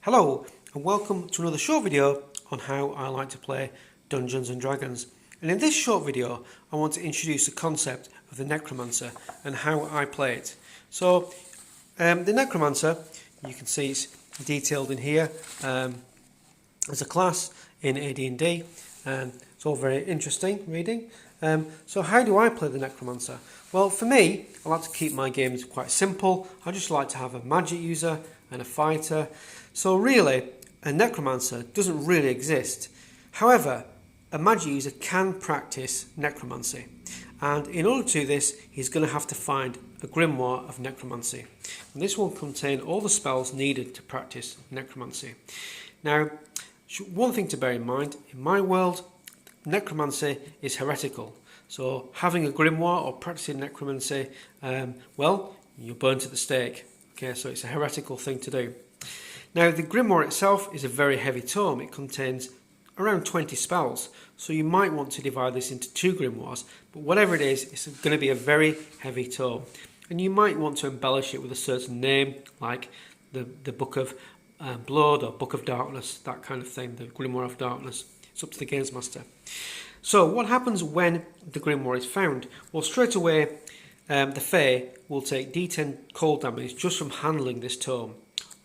Hello and welcome to another short video on how I like to play Dungeons and Dragons. And in this short video I want to introduce the concept of the Necromancer and how I play it. So the Necromancer, you can see it's detailed in here as a class in AD&D, and it's all very interesting reading. So how do I play the Necromancer? Well, for me, I like to keep my games quite simple. I just like to have a magic user and a fighter. So really, a Necromancer doesn't really exist. However, a magic user can practice necromancy. And in order to do this, he's going to have to find a grimoire of necromancy. And this will contain all the spells needed to practice necromancy. Now, one thing to bear in mind, in my world, necromancy is heretical. So having a grimoire or practicing necromancy, well, you're burnt at the stake. Okay, so it's a heretical thing to do. Now, the grimoire itself is a very heavy tome. It contains around 20 spells. So you might want to divide this into two grimoires, but whatever it is, it's going to be a very heavy tome. And you might want to embellish it with a certain name, like the Book of Blood or Book of Darkness, that kind of thing, the Grimoire of Darkness. It's up to the games master. So what happens when the grimoire is found? Well, straight away, the Fae will take D10 cold damage just from handling this tome,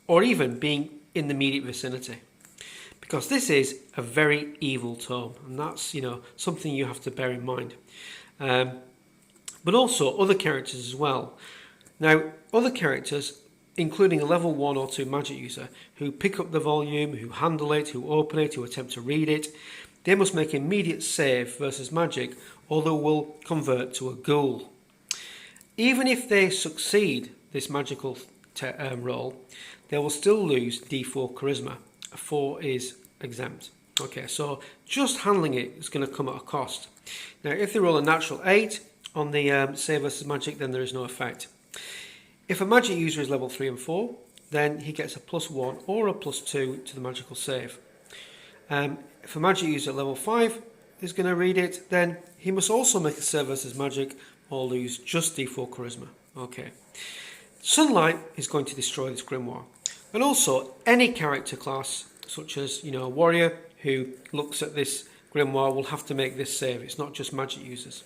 or even being in the immediate vicinity, because this is a very evil tome, and that's something you have to bear in mind. But also other characters as well. Now, other characters, including a level 1 or 2 magic user, who pick up the volume, who handle it, who open it, who attempt to read it, they must make immediate save versus magic, or they will convert to a ghoul. Even if they succeed this magical roll, they will still lose D4 charisma. A 4 is exempt. Okay, so just handling it is going to come at a cost. Now, if they roll a natural 8 on the save versus magic, then there is no effect. If a magic user is level 3 and 4, then he gets a +1 or a +2 to the magical save. If a magic user at level 5 is going to read it, then he must also make a save versus magic or lose just D4 charisma. Okay. Sunlight is going to destroy this grimoire. And also, any character class, such as a warrior who looks at this grimoire, will have to make this save. It's not just magic users.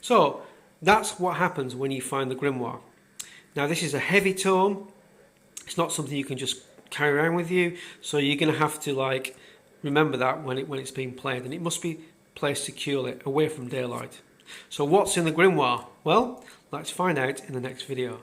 So that's what happens when you find the grimoire. Now, this is a heavy tome. It's not something you can just carry around with you. So you're going to have to remember that when it's being played, and it must be placed securely away from daylight. So what's in the grimoire? Well, let's find out in the next video.